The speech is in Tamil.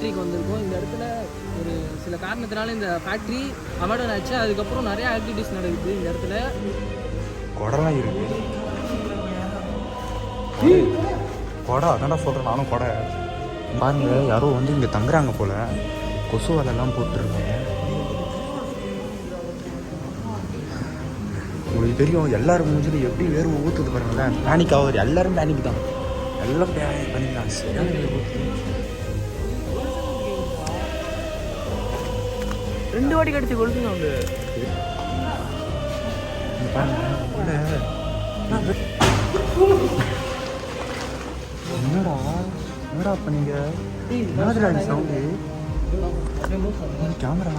ஃபேக்ட்ரிக்கு வந்திருக்கோம். இந்த இடத்துல ஒரு சில காரணத்தினால இந்த ஃபேக்ட்ரி அவார்டன் ஆச்சு. அதுக்கப்புறம் நிறைய ஆக்டிவிட்டிஸ் நடக்குது இந்த இடத்துல. கொடைலாம் இருக்கு. கொடை அதான்டா சொல்கிறேன் நானும். கொடை பாருங்க, யாரோ வந்து இங்கே தங்குறாங்க போல். கொசு வலைலாம் போட்டுருக்காங்க. உங்களுக்கு தெரியும் எல்லாரும் மூஞ்சிலும் எப்படி வேறு ஊற்றுது பாருங்களேன். பேனிக் ஆகுது, எல்லாரும் பேனிக் தான். எல்லாம் பேனிக் தான். சரியான வேறு ஊற்றுது. 2 வாட்டி கடிச்சு கொளுத்துங்க அவங்க. என்னடா என்னடா பண்ணீங்க? என்னடா சவுண்டு? கேமரா